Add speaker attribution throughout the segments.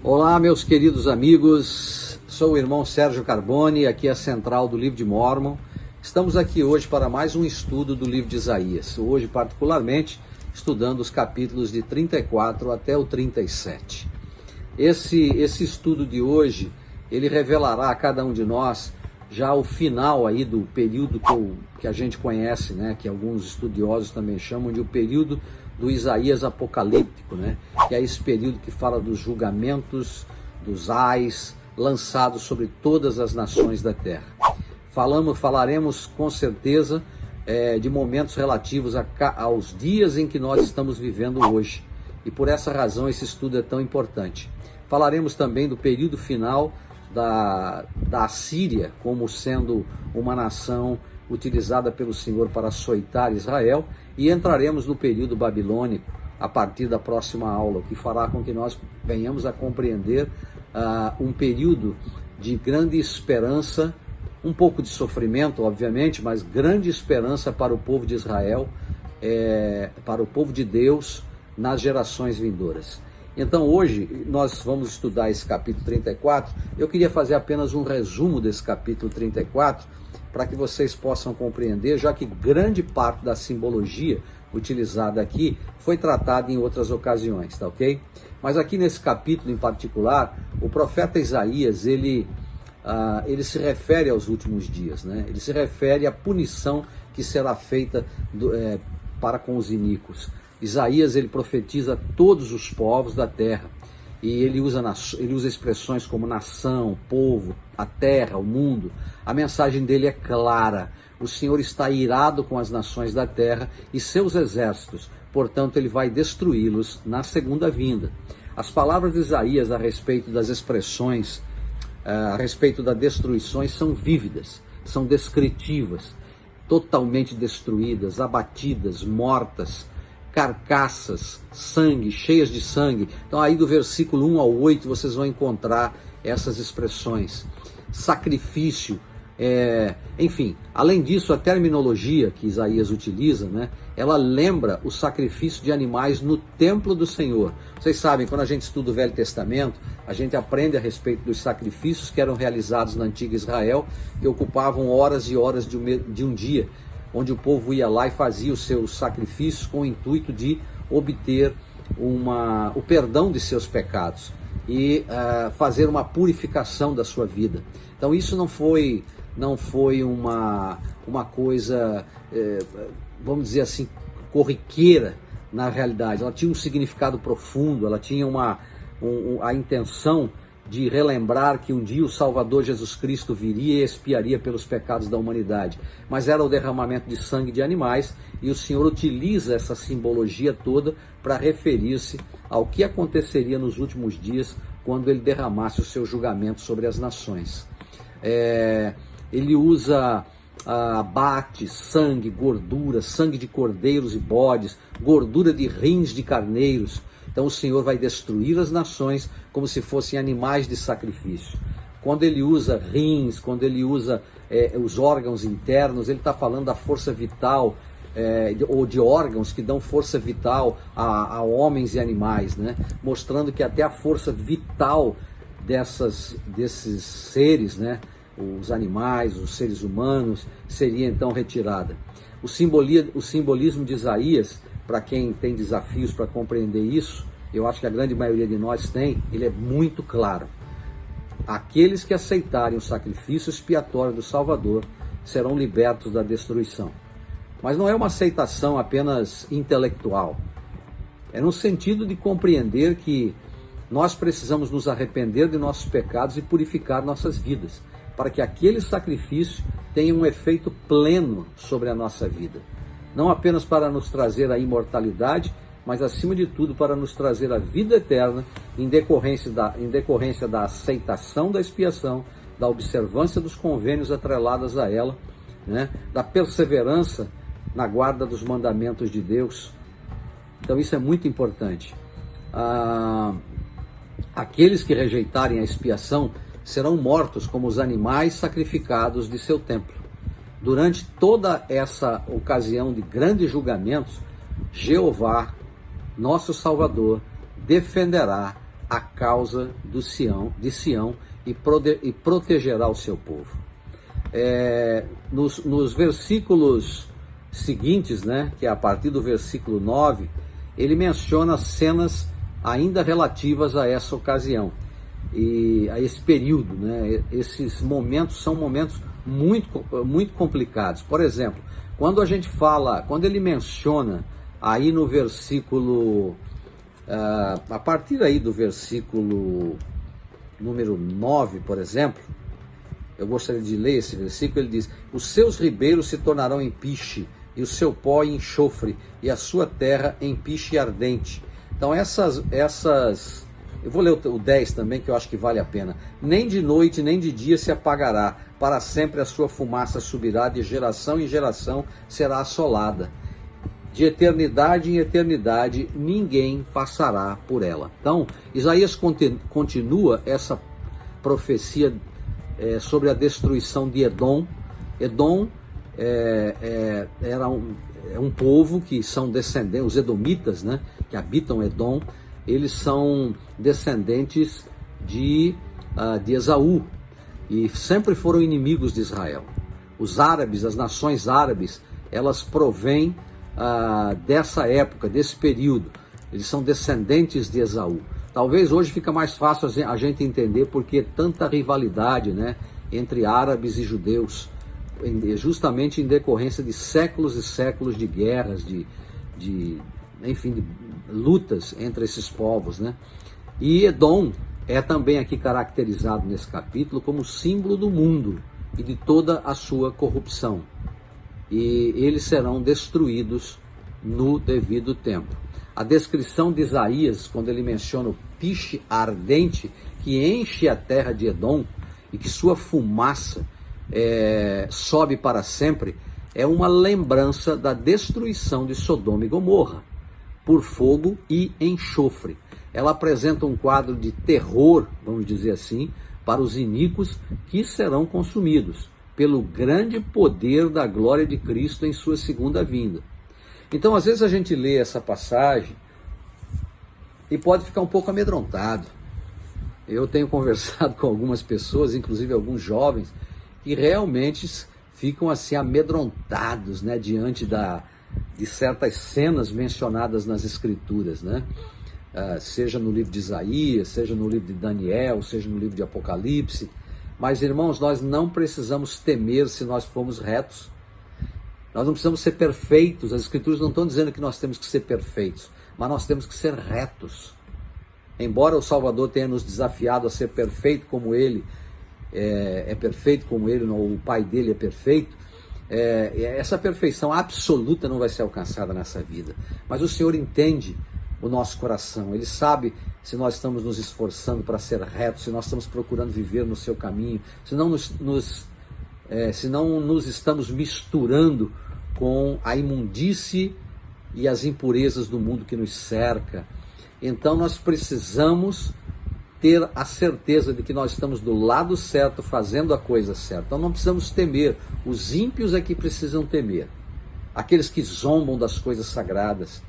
Speaker 1: Olá, meus queridos amigos, sou o irmão Sérgio Carbone, aqui é a Central do Livro de Mórmon. Estamos aqui hoje para mais um estudo do livro de Isaías, hoje particularmente estudando os capítulos de 34 até o 37. Esse estudo de hoje, ele revelará a cada um de nós já o final aí do período que a gente conhece, né, que alguns estudiosos também chamam de o período do Isaías apocalíptico, né, que é esse período que fala dos julgamentos, dos ais, lançados sobre todas as nações da terra. Falaremos com certeza de momentos relativos aos dias em que nós estamos vivendo hoje, e por essa razão esse estudo é tão importante. Falaremos também do período final da Assíria como sendo uma nação utilizada pelo Senhor para açoitar Israel, e entraremos no período babilônico a partir da próxima aula, o que fará com que nós venhamos a compreender um período de grande esperança, um pouco de sofrimento, obviamente, mas grande esperança para o povo de Israel, para o povo de Deus nas gerações vindouras. Então hoje nós vamos estudar esse capítulo 34, eu queria fazer apenas um resumo desse capítulo 34, para que vocês possam compreender, já que grande parte da simbologia utilizada aqui foi tratada em outras ocasiões, tá ok? Mas aqui nesse capítulo em particular, o profeta Isaías, ele se refere aos últimos dias, né? Ele se refere à punição que será feita para com os iníquos. Isaías, ele profetiza todos os povos da terra, e ele usa expressões como nação, povo, a terra, o mundo. A mensagem dele é clara: o Senhor está irado com as nações da terra e seus exércitos, portanto ele vai destruí-los na segunda vinda. As palavras de Isaías a respeito das expressões, a respeito das destruições, são vívidas, são descritivas, totalmente destruídas, abatidas, mortas, carcaças, sangue, cheias de sangue. Então aí do versículo 1 ao 8 vocês vão encontrar essas expressões. Sacrifício, enfim, além disso a terminologia que Isaías utiliza, né, ela lembra o sacrifício de animais no templo do Senhor. Vocês sabem, quando a gente estuda o Velho Testamento, a gente aprende a respeito dos sacrifícios que eram realizados na antiga Israel, que ocupavam horas e horas de um dia, onde o povo ia lá e fazia os seus sacrifícios com o intuito de obter o perdão de seus pecados e fazer uma purificação da sua vida. Então isso não foi uma coisa, vamos dizer assim, corriqueira na realidade. Ela tinha um significado profundo, ela tinha a intenção de relembrar que um dia o Salvador Jesus Cristo viria e expiaria pelos pecados da humanidade. Mas era o derramamento de sangue de animais, e o Senhor utiliza essa simbologia toda para referir-se ao que aconteceria nos últimos dias, quando ele derramasse o seu julgamento sobre as nações. Ele usa abate, sangue, gordura, sangue de cordeiros e bodes, gordura de rins de carneiros. Então o Senhor vai destruir as nações como se fossem animais de sacrifício. Quando ele usa rins, quando ele usa os órgãos internos, ele está falando da força vital, ou de órgãos que dão força vital a homens e animais, né? Mostrando que até a força vital desses seres, né? Os animais, os seres humanos, seria então retirada. O simbolismo de Isaías, para quem tem desafios para compreender isso, eu acho que a grande maioria de nós tem, ele é muito claro. Aqueles que aceitarem o sacrifício expiatório do Salvador serão libertos da destruição. Mas não é uma aceitação apenas intelectual. É no sentido de compreender que nós precisamos nos arrepender de nossos pecados e purificar nossas vidas, para que aquele sacrifício tenha um efeito pleno sobre a nossa vida. Não apenas para nos trazer a imortalidade, mas acima de tudo para nos trazer a vida eterna em decorrência da aceitação da expiação, da observância dos convênios atrelados a ela, né, da perseverança na guarda dos mandamentos de Deus. Então isso é muito importante. Aqueles que rejeitarem a expiação serão mortos como os animais sacrificados de seu templo. Durante toda essa ocasião de grandes julgamentos, Jeová, nosso Salvador, defenderá a causa de Sião e protegerá o seu povo. Nos versículos seguintes, né, que é a partir do versículo 9, ele menciona cenas ainda relativas a essa ocasião e a esse período, né? Esses momentos são momentos muito complicados. Por exemplo, quando ele menciona aí no versículo, a partir aí do versículo número 9, por exemplo, eu gostaria de ler esse versículo. Ele diz: os seus ribeiros se tornarão em piche, e o seu pó em enxofre, e a sua terra em piche ardente. Então eu vou ler o 10 também, que eu acho que vale a pena. Nem de noite, nem de dia se apagará, para sempre a sua fumaça subirá, de geração em geração será assolada. De eternidade em eternidade ninguém passará por ela. Então, Isaías continua essa profecia sobre a destruição de Edom. Edom era um povo que são descendentes, os edomitas, né, que habitam Edom, eles são descendentes de Esaú e sempre foram inimigos de Israel. Os árabes, as nações árabes, elas provêm dessa época, desse período. Eles são descendentes de Esaú. Talvez hoje fica mais fácil a gente entender porque tanta rivalidade, né, entre árabes e judeus, justamente em decorrência de séculos e séculos de guerras, enfim, de lutas entre esses povos, né? E Edom é também aqui caracterizado nesse capítulo como símbolo do mundo e de toda a sua corrupção. E eles serão destruídos no devido tempo. A descrição de Isaías, quando ele menciona o piche ardente que enche a terra de Edom e que sua fumaça sobe para sempre, é uma lembrança da destruição de Sodoma e Gomorra por fogo e enxofre. Ela apresenta um quadro de terror, vamos dizer assim, para os iníquos que serão consumidos pelo grande poder da glória de Cristo em sua segunda vinda. Então, às vezes a gente lê essa passagem e pode ficar um pouco amedrontado. Eu tenho conversado com algumas pessoas, inclusive alguns jovens, que realmente ficam assim amedrontados, né, diante de certas cenas mencionadas nas Escrituras, né? Seja no livro de Isaías, seja no livro de Daniel, seja no livro de Apocalipse. Mas, irmãos, nós não precisamos temer se nós formos retos. Nós não precisamos ser perfeitos. As Escrituras não estão dizendo que nós temos que ser perfeitos, mas nós temos que ser retos. Embora o Salvador tenha nos desafiado a ser perfeito como Ele é perfeito, como Ele, o Pai dele é perfeito, essa perfeição absoluta não vai ser alcançada nessa vida. Mas o Senhor entende o nosso coração. Ele sabe se nós estamos nos esforçando para ser retos, se nós estamos procurando viver no seu caminho, se não nos estamos misturando com a imundície e as impurezas do mundo que nos cerca. Então nós precisamos ter a certeza de que nós estamos do lado certo, fazendo a coisa certa. Então não precisamos temer. Os ímpios é que precisam temer. Aqueles que zombam das coisas sagradas,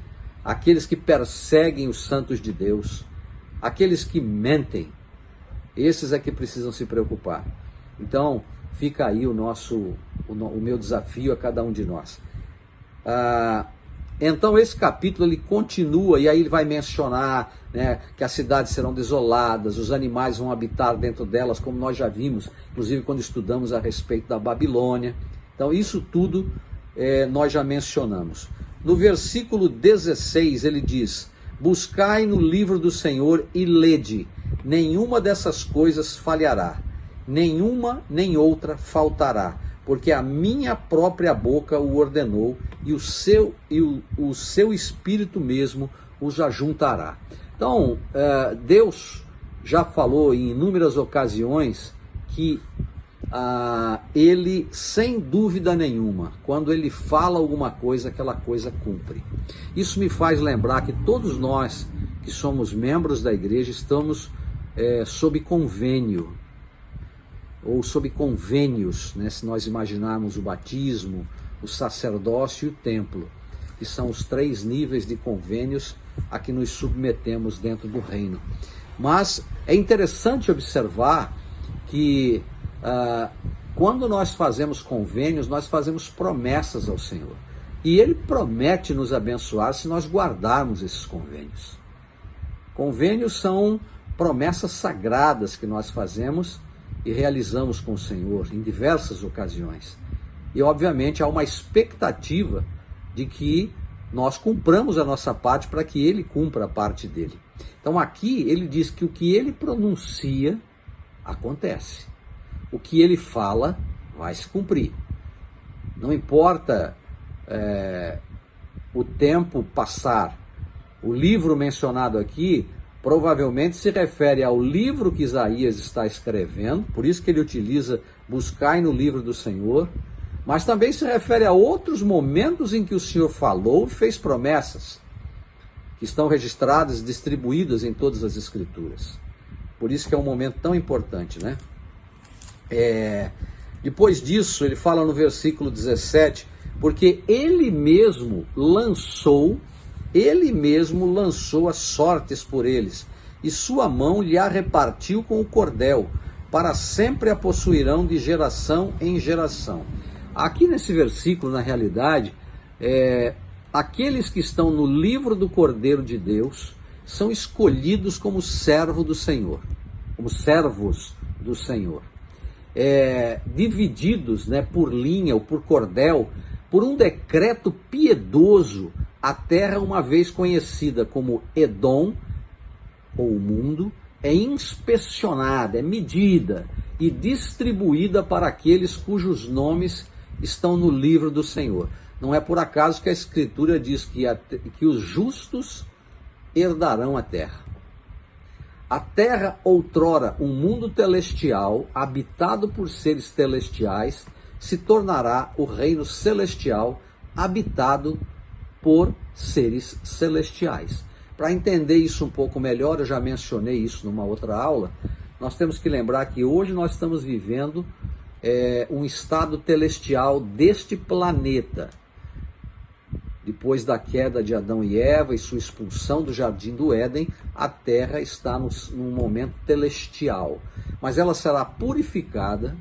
Speaker 1: aqueles que perseguem os santos de Deus, aqueles que mentem, esses é que precisam se preocupar. Então fica aí o meu desafio a cada um de nós. Então esse capítulo ele continua, e aí ele vai mencionar, né, que as cidades serão desoladas, os animais vão habitar dentro delas, como nós já vimos, inclusive quando estudamos a respeito da Babilônia. Então isso tudo nós já mencionamos. No versículo 16 ele diz: buscai no livro do Senhor e lede, nenhuma dessas coisas falhará, nenhuma nem outra faltará, porque a minha própria boca o ordenou, e o seu espírito mesmo os ajuntará. Então, Deus já falou em inúmeras ocasiões que ele, sem dúvida nenhuma, quando ele fala alguma coisa, aquela coisa cumpre. Isso me faz lembrar que todos nós que somos membros da igreja estamos sob convênio, ou sob convênios, né, se nós imaginarmos o batismo, o sacerdócio e o templo, que são os 3 níveis de convênios a que nos submetemos dentro do reino. Mas é interessante observar que quando nós fazemos convênios, nós fazemos promessas ao Senhor. E Ele promete nos abençoar se nós guardarmos esses convênios. Convênios são promessas sagradas que nós fazemos e realizamos com o Senhor em diversas ocasiões. E obviamente há uma expectativa de que nós cumpramos a nossa parte para que Ele cumpra a parte dele. Então aqui ele diz que o que Ele pronuncia acontece. O que Ele fala vai se cumprir. Não importa o tempo passar. O livro mencionado aqui provavelmente se refere ao livro que Isaías está escrevendo, por isso que ele utiliza buscai no livro do Senhor, mas também se refere a outros momentos em que o Senhor falou e fez promessas, que estão registradas e distribuídas em todas as Escrituras. Por isso que é um momento tão importante, né? Depois disso, ele fala no versículo 17, porque ele mesmo lançou as sortes por eles, e sua mão lhe a repartiu com o cordel, para sempre a possuirão de geração em geração. Aqui nesse versículo, na realidade, aqueles que estão no livro do Cordeiro de Deus são escolhidos como servo do Senhor, como servos do Senhor, divididos, né, por linha ou por cordel, por um decreto piedoso. A terra, uma vez conhecida como Edom, ou o mundo, é inspecionada, é medida e distribuída para aqueles cujos nomes estão no livro do Senhor. Não é por acaso que a Escritura diz que os justos herdarão a terra. A terra, outrora um mundo celestial, habitado por seres celestiais, se tornará o reino celestial, habitado por seres celestiais. Para entender isso um pouco melhor, eu já mencionei isso numa outra aula, nós temos que lembrar que hoje nós estamos vivendo um estado celestial deste planeta. Depois da queda de Adão e Eva e sua expulsão do Jardim do Éden, a Terra está num momento celestial. Mas ela será purificada,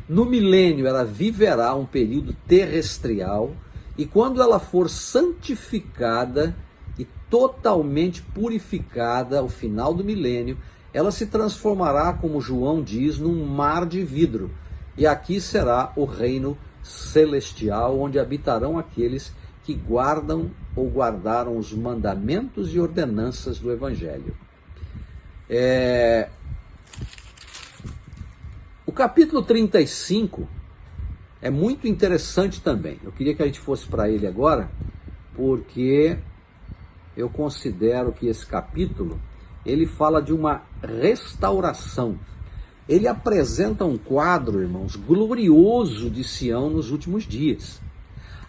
Speaker 1: no milênio ela viverá um período terrestrial, e quando ela for santificada e totalmente purificada ao final do milênio, ela se transformará, como João diz, num mar de vidro. E aqui será o reino celestial, onde habitarão aqueles que guardam ou guardaram os mandamentos e ordenanças do Evangelho. O capítulo 35 é muito interessante também. Eu queria que a gente fosse para ele agora, porque eu considero que esse capítulo, ele fala de uma restauração. Ele apresenta um quadro, irmãos, glorioso de Sião nos últimos dias.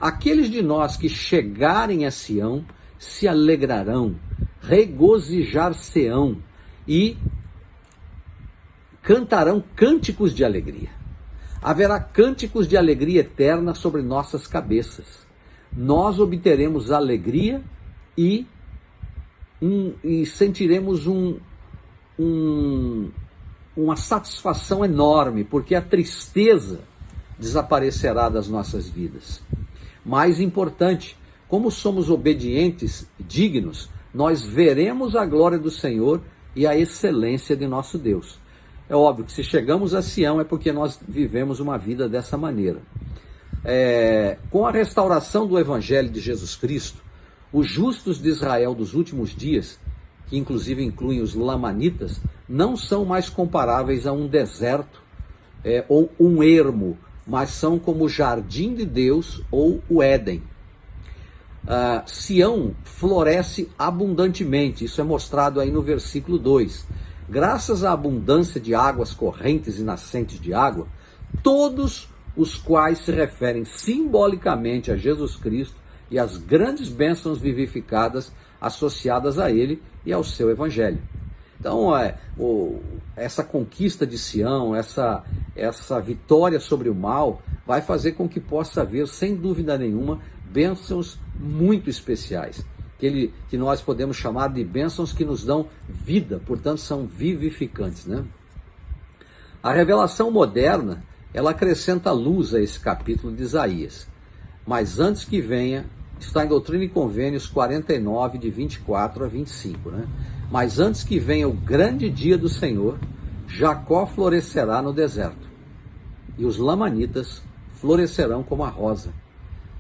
Speaker 1: Aqueles de nós que chegarem a Sião se alegrarão, regozijar-se-ão e cantarão cânticos de alegria. Haverá cânticos de alegria eterna sobre nossas cabeças. Nós obteremos alegria e sentiremos uma satisfação enorme, porque a tristeza desaparecerá das nossas vidas. Mais importante, como somos obedientes, dignos, nós veremos a glória do Senhor e a excelência de nosso Deus. É óbvio que se chegamos a Sião é porque nós vivemos uma vida dessa maneira. Com a restauração do Evangelho de Jesus Cristo, os justos de Israel dos últimos dias, que inclusive incluem os lamanitas, não são mais comparáveis a um deserto ou um ermo, mas são como o jardim de Deus ou o Éden. Sião floresce abundantemente, isso é mostrado aí no versículo 2. Graças à abundância de águas correntes e nascentes de água, todos os quais se referem simbolicamente a Jesus Cristo e às grandes bênçãos vivificadas associadas a ele e ao seu Evangelho. Então, essa conquista de Sião, essa vitória sobre o mal, vai fazer com que possa haver, sem dúvida nenhuma, bênçãos muito especiais. que nós podemos chamar de bênçãos que nos dão vida, portanto são vivificantes, né? A revelação moderna, ela acrescenta luz a esse capítulo de Isaías, mas antes que venha, está em Doutrina e Convênios 49, de 24 a 25, né? Mas antes que venha o grande dia do Senhor, Jacó florescerá no deserto, e os lamanitas florescerão como a rosa.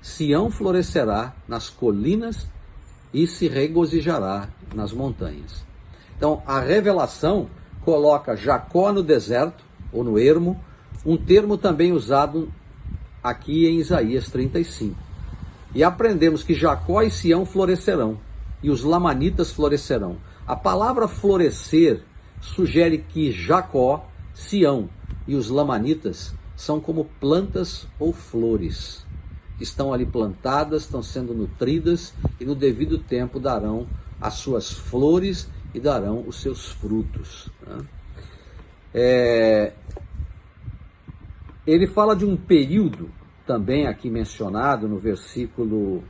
Speaker 1: Sião florescerá nas colinas e se regozijará nas montanhas. Então, a revelação coloca Jacó no deserto, ou no ermo, um termo também usado aqui em Isaías 35. E aprendemos que Jacó e Sião florescerão, e os lamanitas florescerão. A palavra florescer sugere que Jacó, Sião e os lamanitas são como plantas ou flores, que estão ali plantadas, estão sendo nutridas e no devido tempo darão as suas flores e darão os seus frutos, né? Ele fala de um período também aqui mencionado no versículo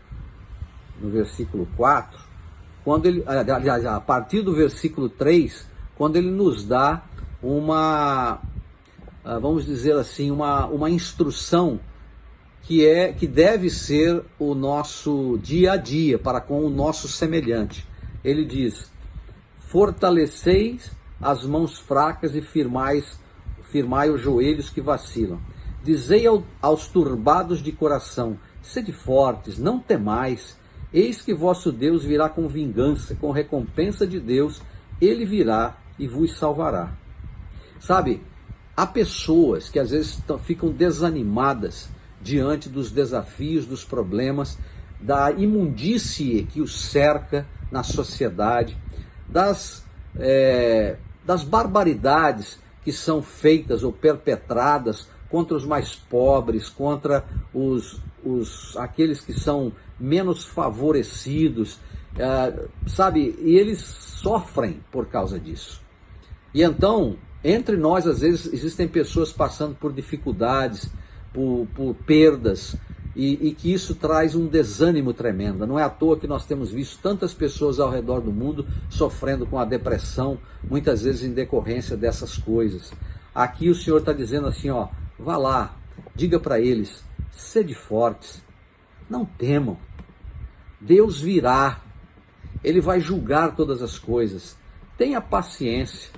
Speaker 1: 4, quando ele, aliás, a partir do versículo 3, quando ele nos dá uma, vamos dizer assim, uma instrução que deve ser o nosso dia a dia para com o nosso semelhante. Ele diz: fortaleceis as mãos fracas e firmai os joelhos que vacilam. Dizei aos turbados de coração: sede fortes, não temais, eis que vosso Deus virá com vingança, com recompensa de Deus, ele virá e vos salvará. Sabe, há pessoas que às vezes ficam desanimadas diante dos desafios, dos problemas, da imundície que os cerca na sociedade, das barbaridades que são feitas ou perpetradas contra os mais pobres, contra aqueles que são menos favorecidos, sabe? E eles sofrem por causa disso. E então, entre nós, às vezes, existem pessoas passando por dificuldades, por perdas, e que isso traz um desânimo tremendo. Não é à toa que nós temos visto tantas pessoas ao redor do mundo sofrendo com a depressão, muitas vezes em decorrência dessas coisas. Aqui o Senhor está dizendo assim, ó, vá lá, diga para eles: sede fortes, não temam, Deus virá, Ele vai julgar todas as coisas, tenha paciência.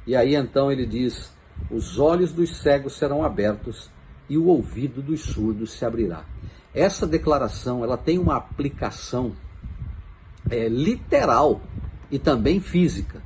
Speaker 1: E aí então ele diz: os olhos dos cegos serão abertos e o ouvido dos surdos se abrirá. Essa declaração, ela tem uma aplicação literal e também física.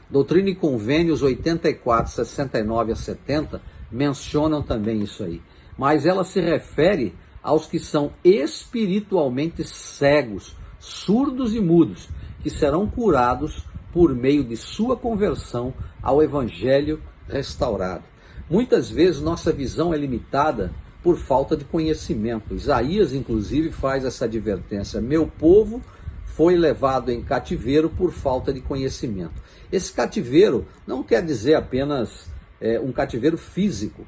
Speaker 1: Doutrina e Convênios 84, 69 a 70 mencionam também isso aí. Mas ela se refere aos que são espiritualmente cegos, surdos e mudos, que serão curados por meio de sua conversão ao Evangelho restaurado. Muitas vezes nossa visão é limitada por falta de conhecimento. Isaías, inclusive, faz essa advertência: meu povo foi levado em cativeiro por falta de conhecimento. Esse cativeiro não quer dizer apenas um cativeiro físico,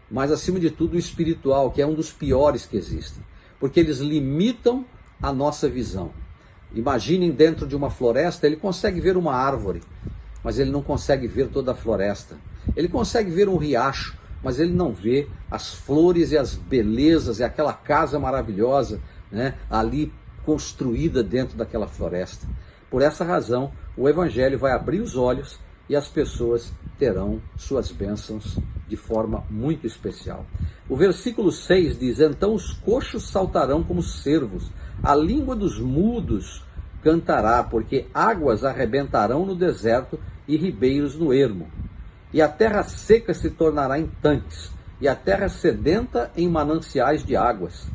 Speaker 1: mas acima de tudo o espiritual, que é um dos piores que existem, porque eles limitam a nossa visão. Imaginem dentro de uma floresta, ele consegue ver uma árvore, mas ele não consegue ver toda a floresta. Ele consegue ver um riacho, mas ele não vê as flores e as belezas e aquela casa maravilhosa, né, ali construída dentro daquela floresta. Por essa razão, o Evangelho vai abrir os olhos e as pessoas terão suas bênçãos de forma muito especial. O versículo 6 diz: então os coxos saltarão como cervos, a língua dos mudos cantará, porque águas arrebentarão no deserto e ribeiros no ermo. E a terra seca se tornará em tanques, e a terra sedenta em mananciais de águas.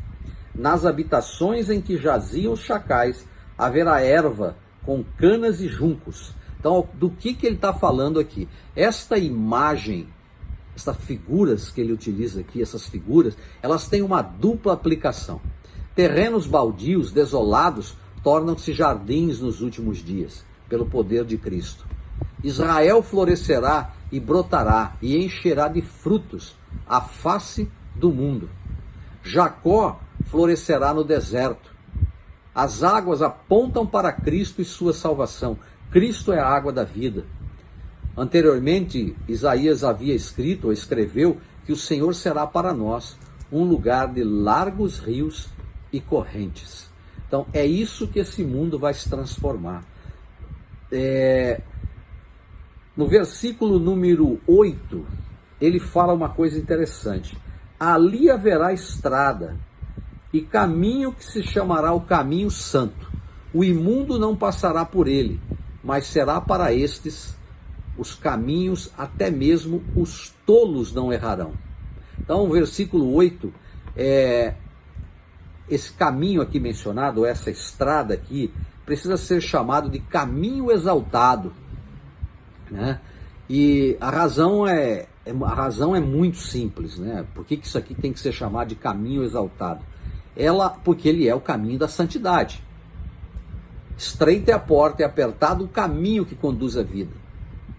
Speaker 1: Nas habitações em que jaziam os chacais, haverá erva com canas e juncos. Então, do que ele está falando aqui? Esta imagem, estas figuras que ele utiliza aqui, essas figuras, elas têm uma dupla aplicação. Terrenos baldios, desolados, tornam-se jardins nos últimos dias, pelo poder de Cristo. Israel florescerá e brotará e encherá de frutos a face do mundo. Jacó florescerá no deserto As águas apontam para Cristo e sua salvação. Cristo é a água da vida. Anteriormente, Isaías havia escrito ou escreveu que o Senhor será para nós um lugar de largos rios e correntes. Então, é isso que esse mundo vai se transformar. No versículo número 8, ele fala uma coisa interessante. Ali haverá estrada e caminho que se chamará o caminho santo. O imundo não passará por ele, mas será para estes os caminhos, até mesmo os tolos não errarão. Então, o versículo 8, esse caminho aqui mencionado, essa estrada aqui, precisa ser chamado de caminho exaltado, né? E a razão é muito simples, né? Por que isso aqui tem que ser chamado de caminho exaltado? Porque ele é o caminho da santidade. Estreita é a porta e apertado o caminho que conduz à vida.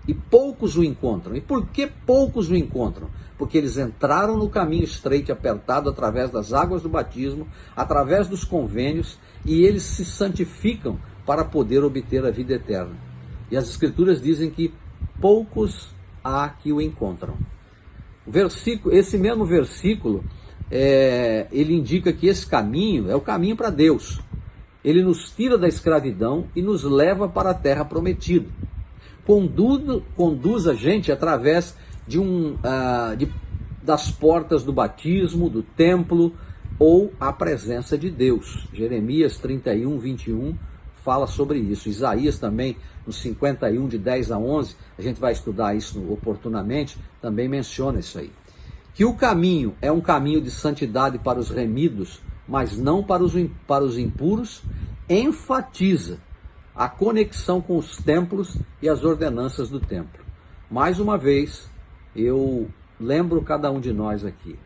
Speaker 1: E poucos o encontram. E por que poucos o encontram? Porque eles entraram no caminho estreito e apertado através das águas do batismo, através dos convênios, e eles se santificam para poder obter a vida eterna. E as Escrituras dizem que poucos há que o encontram. Esse mesmo versículo, ele indica que esse caminho é o caminho para Deus. Ele nos tira da escravidão e nos leva para a terra prometida. Conduz a gente através das portas do batismo, do templo ou a presença de Deus. Jeremias 31, 21 fala sobre isso. Isaías também, no 51, de 10 a 11, a gente vai estudar isso oportunamente, também menciona isso aí. Que o caminho é um caminho de santidade para os remidos, mas não para os impuros, enfatiza a conexão com os templos e as ordenanças do templo. Mais uma vez, eu lembro cada um de nós aqui,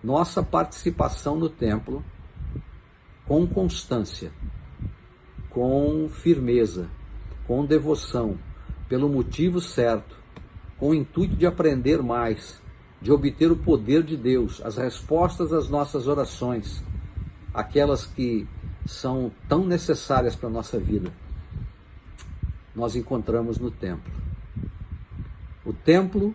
Speaker 1: nossa participação no templo com constância, com firmeza, com devoção, pelo motivo certo, com o intuito de aprender mais, de obter o poder de Deus, as respostas às nossas orações, aquelas que são tão necessárias para a nossa vida, nós encontramos no templo. O templo,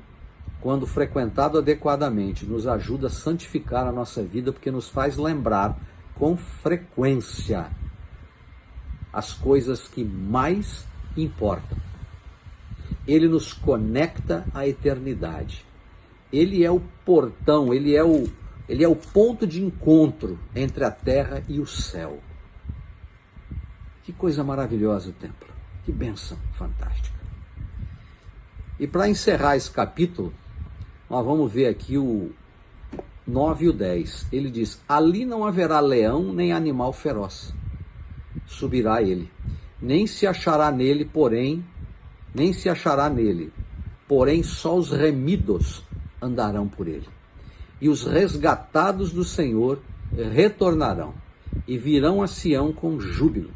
Speaker 1: quando frequentado adequadamente, nos ajuda a santificar a nossa vida, porque nos faz lembrar com frequência as coisas que mais importam. Ele nos conecta à eternidade. Ele é o portão, ele é o ponto de encontro entre a terra e o céu. Que coisa maravilhosa o templo. Que bênção fantástica. E para encerrar esse capítulo, nós vamos ver aqui o 9 e o 10. Ele diz: ali não haverá leão nem animal feroz. Subirá ele. Nem se achará nele, porém só os remidos andarão por ele. E os resgatados do Senhor retornarão e virão a Sião com júbilo.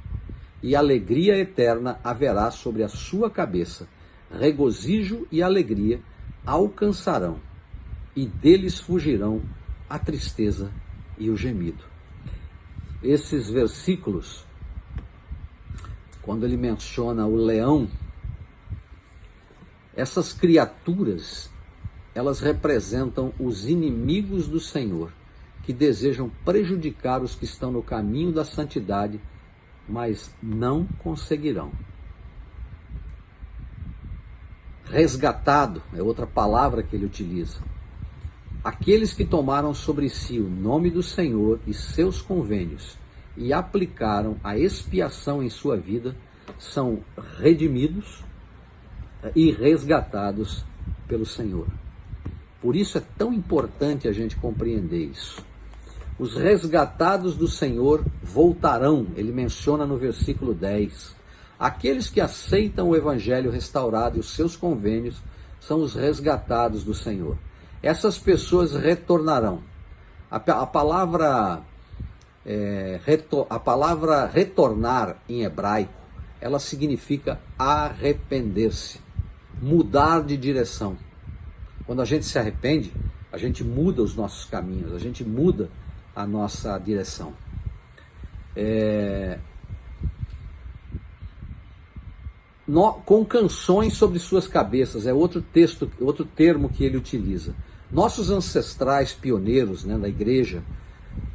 Speaker 1: E alegria eterna haverá sobre a sua cabeça, regozijo e alegria alcançarão, e deles fugirão a tristeza e o gemido. Esses versículos, quando ele menciona o leão, essas criaturas, elas representam os inimigos do Senhor, que desejam prejudicar os que estão no caminho da santidade, mas não conseguirão. Resgatado é outra palavra que ele utiliza. Aqueles que tomaram sobre si o nome do Senhor e seus convênios e aplicaram a expiação em sua vida são redimidos e resgatados pelo Senhor. Por isso é tão importante a gente compreender isso. Os resgatados do Senhor voltarão, ele menciona no versículo 10. Aqueles que aceitam o evangelho restaurado e os seus convênios são os resgatados do Senhor. Essas pessoas retornarão. A palavra retornar em hebraico, ela significa arrepender-se, mudar de direção. Quando a gente se arrepende, a gente muda os nossos caminhos, a gente muda a nossa direção. com canções sobre suas cabeças, é outro texto, outro termo que ele utiliza. Nossos ancestrais pioneiros, né, da igreja,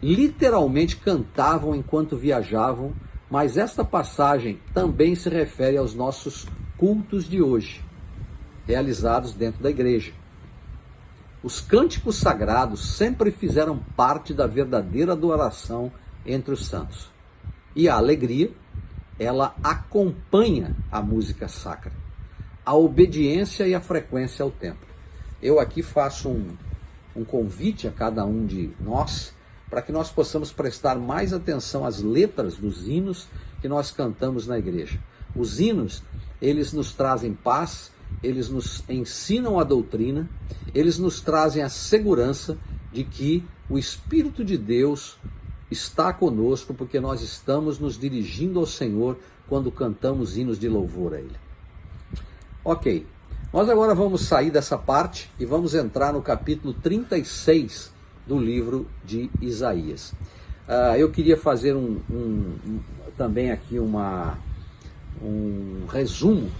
Speaker 1: literalmente cantavam enquanto viajavam, mas esta passagem também se refere aos nossos cultos de hoje, realizados dentro da igreja. Os cânticos sagrados sempre fizeram parte da verdadeira adoração entre os santos. E a alegria, ela acompanha a música sacra, a obediência e a frequência ao templo. Eu aqui faço um convite a cada um de nós, para que nós possamos prestar mais atenção às letras dos hinos que nós cantamos na igreja. Os hinos, eles nos trazem paz, eles nos ensinam a doutrina, eles nos trazem a segurança de que o Espírito de Deus está conosco, porque nós estamos nos dirigindo ao Senhor quando cantamos hinos de louvor a Ele. Ok, nós agora vamos sair dessa parte e vamos entrar no capítulo 36 do livro de Isaías. Eu queria fazer também aqui um resumo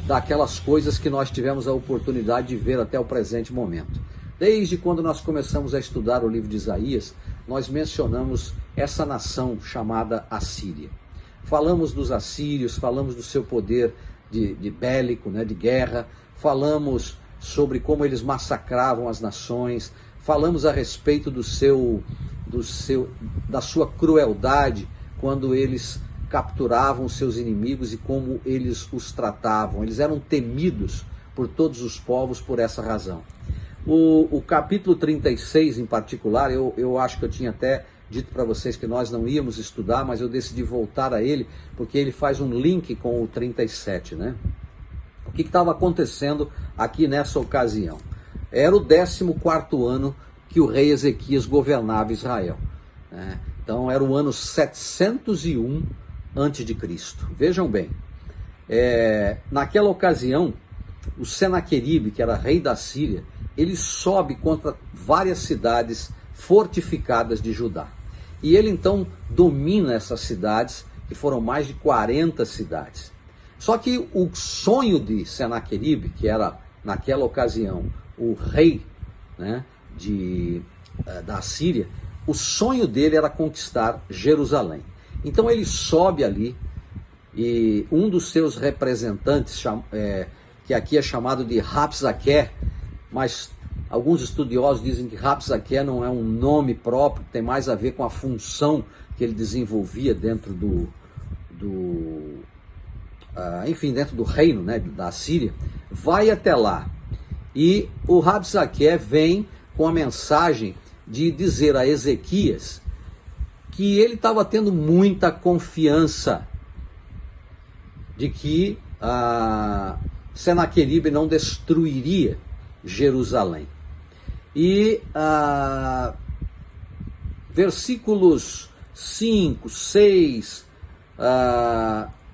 Speaker 1: daquelas coisas que nós tivemos a oportunidade de ver até o presente momento. Desde quando nós começamos a estudar o livro de Isaías, nós mencionamos essa nação chamada Assíria. Falamos dos assírios, falamos do seu poder de bélico, né, de guerra, falamos sobre como eles massacravam as nações, falamos a respeito da sua crueldade quando eles capturavam seus inimigos e como eles os tratavam. Eles eram temidos por todos os povos por essa razão. O capítulo 36 em particular, eu acho que eu tinha até dito para vocês que nós não íamos estudar, mas eu decidi voltar a ele, porque ele faz um link com o 37, né? O que estava acontecendo aqui nessa ocasião? Era o 14º ano que o rei Ezequias governava Israel, né? Então era o ano 701 a.C. Vejam bem, naquela ocasião, o Senaqueribe, que era rei da Síria, ele sobe contra várias cidades fortificadas de Judá. E ele então domina essas cidades, que foram mais de 40 cidades. Só que o sonho de Senaqueribe, que era naquela ocasião o rei, né, da Síria, o sonho dele era conquistar Jerusalém. Então ele sobe ali e um dos seus representantes, que aqui é chamado de Rabsaqué, mas alguns estudiosos dizem que Rabsaqué não é um nome próprio, tem mais a ver com a função que ele desenvolvia dentro dentro do reino, né, da Síria, vai até lá. E o Rabsaqué vem com a mensagem de dizer a Ezequias que ele estava tendo muita confiança de que Senaqueribe não destruiria Jerusalém. E versículos 5, 6,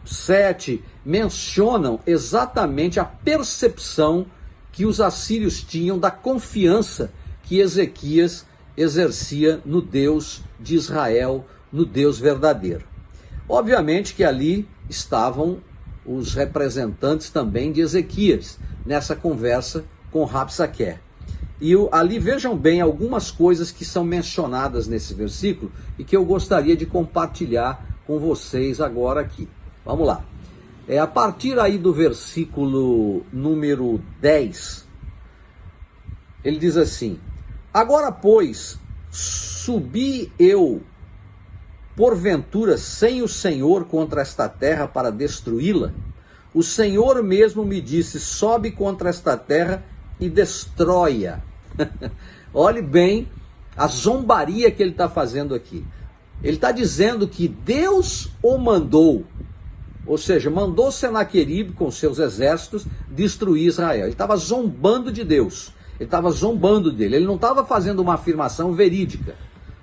Speaker 1: 7 mencionam exatamente a percepção que os assírios tinham da confiança que Ezequias exercia no Deus de Israel, no Deus verdadeiro. Obviamente que ali estavam os representantes também de Ezequias, nessa conversa com Rabsaqué. E ali vejam bem algumas coisas que são mencionadas nesse versículo e que eu gostaria de compartilhar com vocês agora aqui. Vamos lá. A partir aí do versículo número 10, ele diz assim: agora, pois, subi eu, porventura, sem o Senhor contra esta terra para destruí-la? O Senhor mesmo me disse: sobe contra esta terra e destrói-a. Olhe bem a zombaria que ele está fazendo aqui. Ele está dizendo que Deus o mandou, ou seja, mandou Senaqueribe com seus exércitos destruir Israel. Ele estava zombando de Deus, ele estava zombando dele, ele não estava fazendo uma afirmação verídica.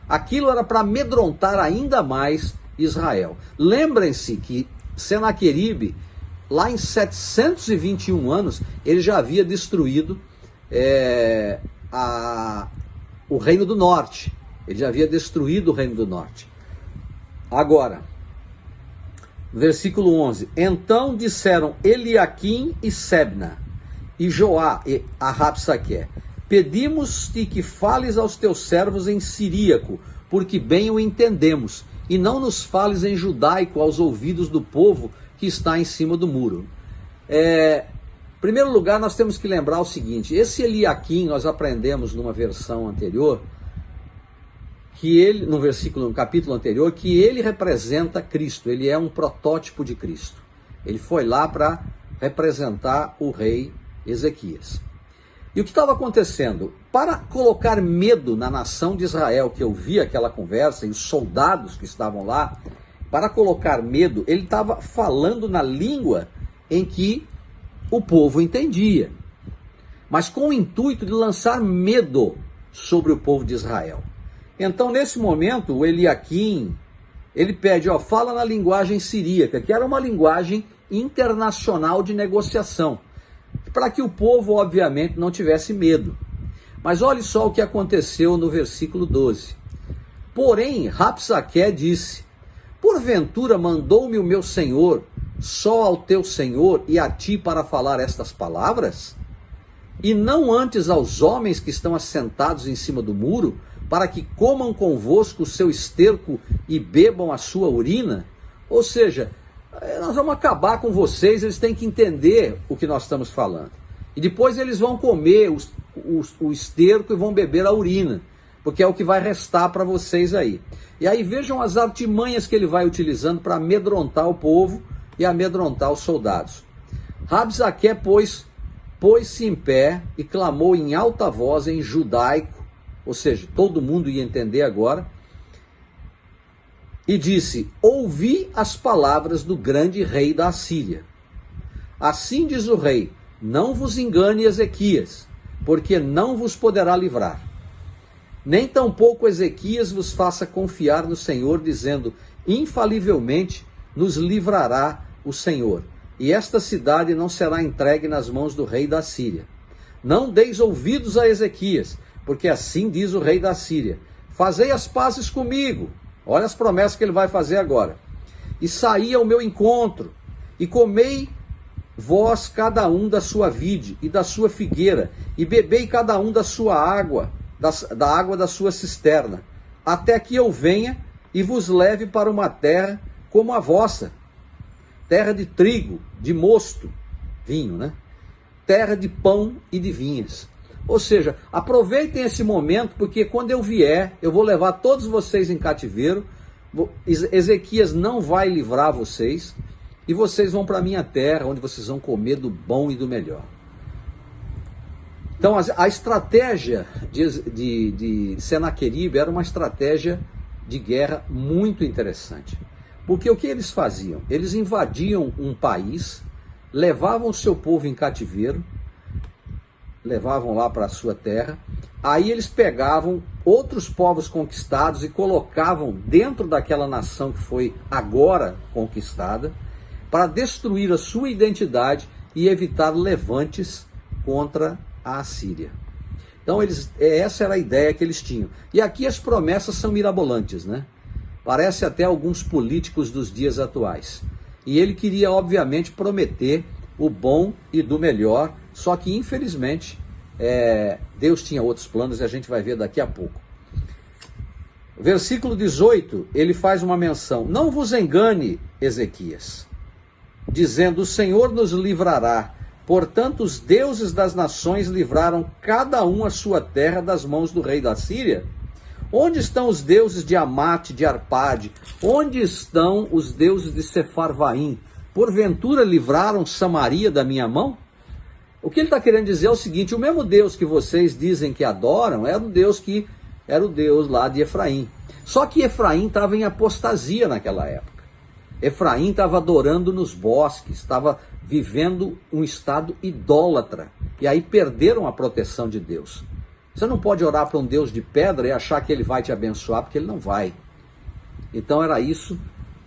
Speaker 1: Aquilo era para amedrontar ainda mais Israel. Lembrem-se que Senaqueribe, lá em 721 anos, ele já havia destruído o Reino do Norte. Ele já havia destruído o Reino do Norte. Agora, Versículo 11. Então disseram Eliaquim e Sebna, e Joá e a Rabsaque: pedimos-te que fales aos teus servos em siríaco, porque bem o entendemos, e não nos fales em judaico aos ouvidos do povo que está em cima do muro. Em primeiro lugar, nós temos que lembrar o seguinte: esse Eliaquim, nós aprendemos numa versão anterior, que ele, no capítulo anterior, que ele representa Cristo, ele é um protótipo de Cristo. Ele foi lá para representar o rei Ezequias. E o que estava acontecendo? Para colocar medo na nação de Israel, que ouvia aquela conversa, e os soldados que estavam lá, para colocar medo, ele estava falando na língua em que o povo entendia, mas com o intuito de lançar medo sobre o povo de Israel. Então, nesse momento, o Eliaquim, ele pede, fala na linguagem siríaca, que era uma linguagem internacional de negociação, para que o povo, obviamente, não tivesse medo. Mas olhe só o que aconteceu no versículo 12. Porém, Rabsaque disse: porventura mandou-me o meu senhor só ao teu senhor e a ti para falar estas palavras? E não antes aos homens que estão assentados em cima do muro, para que comam convosco o seu esterco e bebam a sua urina? Ou seja, nós vamos acabar com vocês, eles têm que entender o que nós estamos falando. E depois eles vão comer o esterco e vão beber a urina, porque é o que vai restar para vocês aí. E aí vejam as artimanhas que ele vai utilizando para amedrontar o povo e amedrontar os soldados. Rabsaque, pôs-se em pé e clamou em alta voz em judaico, ou seja, todo mundo ia entender agora, e disse: ouvi as palavras do grande rei da Assíria. Assim diz o rei: não vos engane Ezequias, porque não vos poderá livrar. Nem tampouco Ezequias vos faça confiar no Senhor, dizendo: infalivelmente nos livrará o Senhor, e esta cidade não será entregue nas mãos do rei da Síria. Não deis ouvidos a Ezequias, porque assim diz o rei da Síria: fazei as pazes comigo. Olha as promessas que ele vai fazer agora. E saí ao meu encontro, e comei vós cada um da sua vide e da sua figueira, e bebei cada um da sua água, da água da sua cisterna, até que eu venha e vos leve para uma terra como a vossa, terra de trigo, de mosto, vinho, né? Terra de pão e de vinhas. Ou seja, aproveitem esse momento, porque quando eu vier, eu vou levar todos vocês em cativeiro, Ezequias não vai livrar vocês, e vocês vão para a minha terra, onde vocês vão comer do bom e do melhor. Então, a estratégia de Senaqueribe era uma estratégia de guerra muito interessante. Porque o que eles faziam? Eles invadiam um país, levavam o seu povo em cativeiro, levavam lá para a sua terra, aí eles pegavam outros povos conquistados e colocavam dentro daquela nação que foi agora conquistada, para destruir a sua identidade e evitar levantes contra a Assíria. Então essa era a ideia que eles tinham. E aqui as promessas são mirabolantes, né? Parece até alguns políticos dos dias atuais. E ele queria, obviamente, prometer o bom e do melhor, só que, infelizmente, Deus tinha outros planos e a gente vai ver daqui a pouco. Versículo 18, ele faz uma menção: não vos engane, Ezequias, dizendo: o Senhor nos livrará. Portanto, os deuses das nações livraram cada um a sua terra das mãos do rei da Síria. Onde estão os deuses de Amate, de Arpade? Onde estão os deuses de Sefarvaim? Porventura livraram Samaria da minha mão? O que ele está querendo dizer é o seguinte: o mesmo Deus que vocês dizem que adoram era o Deus lá de Efraim. Só que Efraim estava em apostasia naquela época. Efraim estava adorando nos bosques, estava vivendo um estado idólatra. E aí perderam a proteção de Deus. Você não pode orar para um Deus de pedra e achar que ele vai te abençoar, porque ele não vai. Então era isso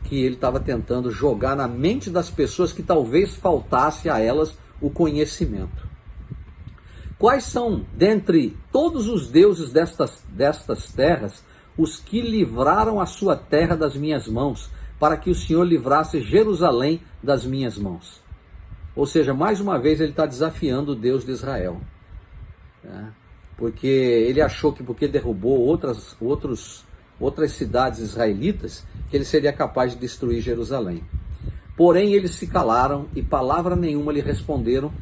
Speaker 1: que ele estava tentando jogar na mente das pessoas, que talvez faltasse a elas o conhecimento. Quais são, dentre todos os deuses destas terras, os que livraram a sua terra das minhas mãos, para que o Senhor livrasse Jerusalém das minhas mãos. Ou seja, mais uma vez ele está desafiando o Deus de Israel, né? Porque ele achou que porque derrubou outras cidades israelitas, que ele seria capaz de destruir Jerusalém. Porém eles se calaram e palavra nenhuma lhe responderam,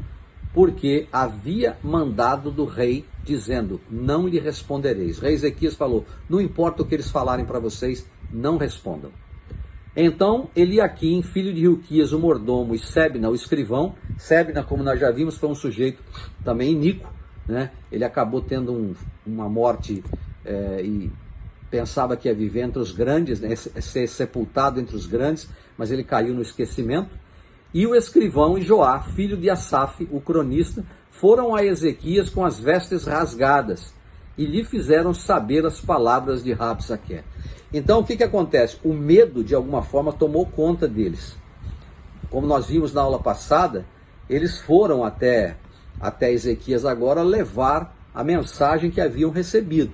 Speaker 1: porque havia mandado do rei, dizendo, não lhe respondereis. O rei Ezequias falou, não importa o que eles falarem para vocês, não respondam. Então Eliaquim, filho de Hilquias, o mordomo, e Sebna, o escrivão, Sebna, como nós já vimos, foi um sujeito também iníquo, né? Ele acabou tendo uma morte e pensava que ia viver entre os grandes, né? Ser sepultado entre os grandes, mas ele caiu no esquecimento. E o escrivão e Joá, filho de Asaf, o cronista, foram a Ezequias com as vestes rasgadas e lhe fizeram saber as palavras de Rabsaque. Então o que acontece? O medo de alguma forma tomou conta deles. Como nós vimos na aula passada, eles foram até Ezequias agora levar a mensagem que haviam recebido.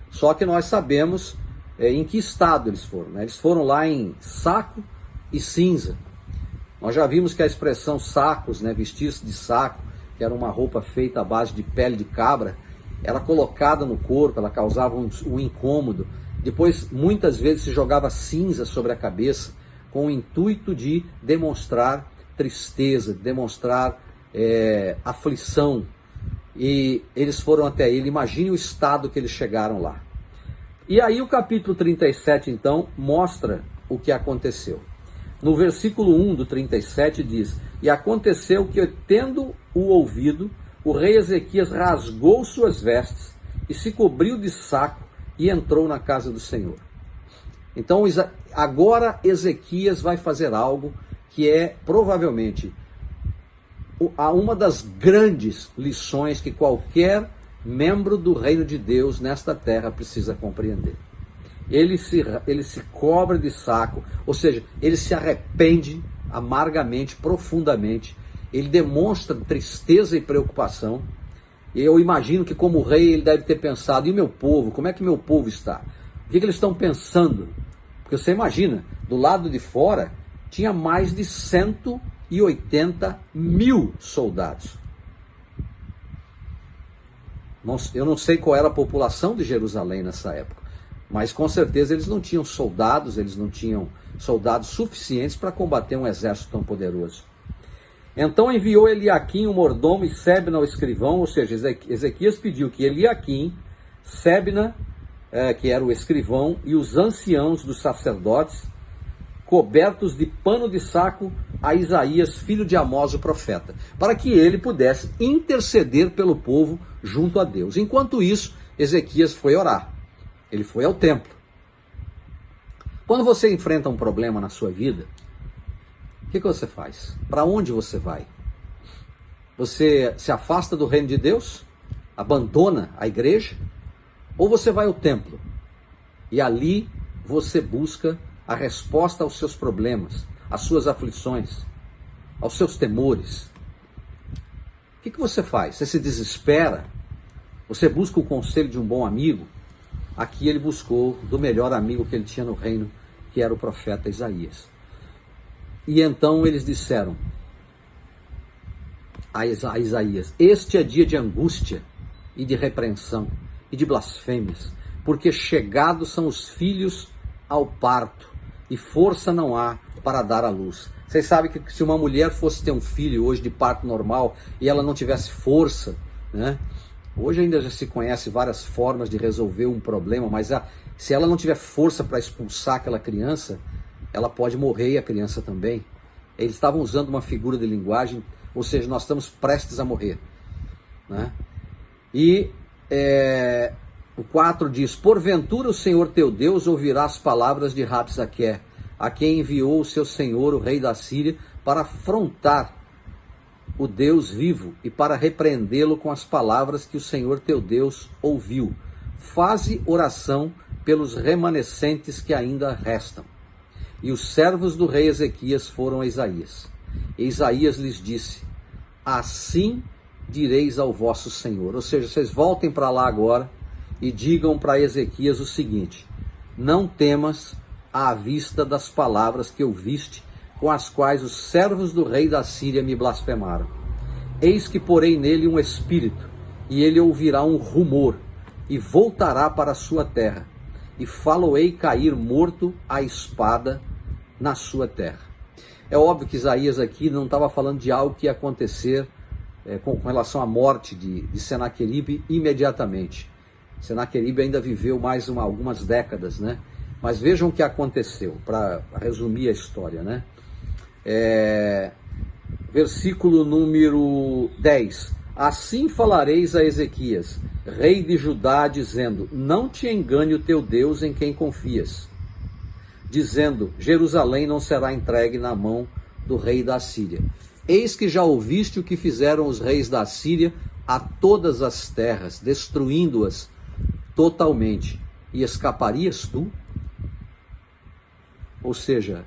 Speaker 1: Só que nós sabemos em que estado eles foram, né? Eles foram lá em saco e cinza. Nós já vimos que a expressão sacos, né, vestir-se de saco, que era uma roupa feita à base de pele de cabra, era colocada no corpo, ela causava um incômodo. Depois, muitas vezes, se jogava cinza sobre a cabeça, com o intuito de demonstrar tristeza, demonstrar aflição. E eles foram até ele, imagine o estado que eles chegaram lá. E aí o capítulo 37, então, mostra o que aconteceu. No versículo 1 do 37 diz, e aconteceu que, tendo o ouvido, o rei Ezequias rasgou suas vestes e se cobriu de saco e entrou na casa do Senhor. Então agora Ezequias vai fazer algo que é provavelmente uma das grandes lições que qualquer membro do reino de Deus nesta terra precisa compreender. Ele se cobre de saco, ou seja, ele se arrepende amargamente, profundamente, ele demonstra tristeza e preocupação. E eu imagino que como rei ele deve ter pensado, e o meu povo, como é que meu povo está? O que eles estão pensando? Porque você imagina, do lado de fora tinha mais de 180 mil soldados. Eu não sei qual era a população de Jerusalém nessa época, mas com certeza eles não tinham soldados suficientes para combater um exército tão poderoso. Então enviou Eliaquim, o mordomo, e Sebna, o escrivão, ou seja, Ezequias pediu que Eliaquim, Sebna, que era o escrivão, e os anciãos dos sacerdotes, cobertos de pano de saco, a Isaías, filho de Amós, o profeta, para que ele pudesse interceder pelo povo junto a Deus. Enquanto isso, Ezequias foi orar. Ele foi ao templo. Quando você enfrenta um problema na sua vida, o que você faz? Para onde você vai? Você se afasta do reino de Deus? Abandona a igreja? Ou você vai ao templo? E ali você busca a resposta aos seus problemas, às suas aflições, aos seus temores. O que você faz? Você se desespera? Você busca o conselho de um bom amigo? Aqui ele buscou do melhor amigo que ele tinha no reino, que era o profeta Isaías. E então eles disseram a Isaías, este é dia de angústia e de repreensão e de blasfêmias, porque chegados são os filhos ao parto e força não há para dar à luz. Vocês sabem que se uma mulher fosse ter um filho hoje de parto normal e ela não tivesse força, né? Hoje ainda já se conhece várias formas de resolver um problema, mas se ela não tiver força para expulsar aquela criança, ela pode morrer e a criança também. Eles estavam usando uma figura de linguagem, ou seja, nós estamos prestes a morrer, né? E o 4 diz, porventura o Senhor teu Deus ouvirá as palavras de Rabsaque, a quem enviou o seu senhor, o rei da Síria, para afrontar o Deus vivo e para repreendê-lo com as palavras que o Senhor teu Deus ouviu. Faze oração pelos remanescentes que ainda restam. E os servos do rei Ezequias foram a Isaías. E Isaías lhes disse, assim direis ao vosso Senhor. Ou seja, vocês voltem para lá agora e digam para Ezequias o seguinte, não temas, à vista das palavras que ouviste, com as quais os servos do rei da Síria me blasfemaram. Eis que porei nele um espírito, e ele ouvirá um rumor, e voltará para a sua terra, e faloei cair morto a espada na sua terra. É óbvio que Isaías aqui não estava falando de algo que ia acontecer com relação à morte de Senaqueribe imediatamente. Senaqueribe ainda viveu mais algumas décadas, né? Mas vejam o que aconteceu, para resumir a história, né? Versículo número 10. Assim falareis a Ezequias, rei de Judá, dizendo, não te engane o teu Deus em quem confias, dizendo, Jerusalém não será entregue na mão do rei da Síria. Eis que já ouviste o que fizeram os reis da Síria a todas as terras, destruindo-as totalmente. E escaparias tu? Ou seja,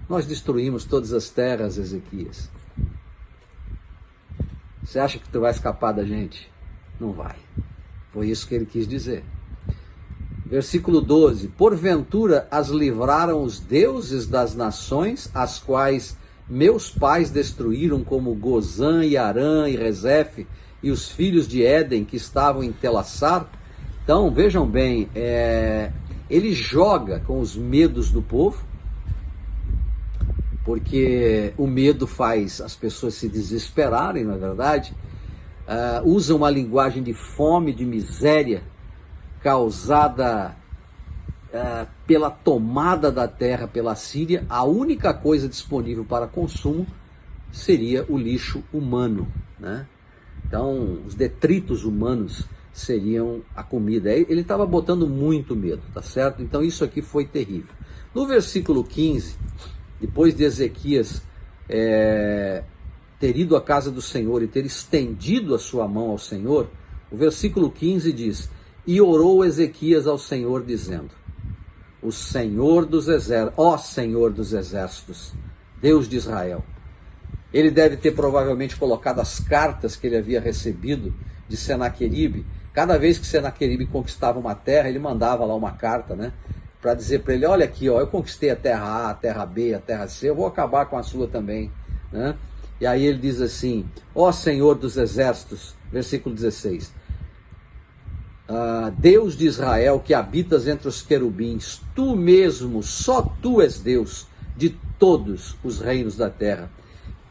Speaker 1: nós destruímos todas as terras, Ezequias. Você acha que tu vai escapar da gente? Não vai. Foi isso que ele quis dizer. Versículo 12. Porventura as livraram os deuses das nações, as quais meus pais destruíram, como Gozã e Arã e Rezefe, e os filhos de Éden que estavam em Telassar? Então, vejam bem, ele joga com os medos do povo, porque o medo faz as pessoas se desesperarem, não é verdade? Usa uma linguagem de fome, de miséria, causada pela tomada da terra pela Síria. A única coisa disponível para consumo seria o lixo humano, né? Então, os detritos humanos seriam a comida. Ele estava botando muito medo, tá certo? Então, isso aqui foi terrível. No versículo 15... depois de Ezequias ter ido à casa do Senhor e ter estendido a sua mão ao Senhor, o versículo 15 diz, e orou Ezequias ao Senhor, dizendo, o Senhor dos exércitos, ó Senhor dos exércitos, Deus de Israel. Ele deve ter provavelmente colocado as cartas que ele havia recebido de Senaqueribe. Cada vez que Senaqueribe conquistava uma terra, ele mandava lá uma carta, né? Para dizer para ele, olha aqui, ó, eu conquistei a terra A, a terra B, a terra C, eu vou acabar com a sua também, né? E aí ele diz assim, ó Senhor dos exércitos, versículo 16, Deus de Israel, que habitas entre os querubins, tu mesmo, só tu és Deus de todos os reinos da terra.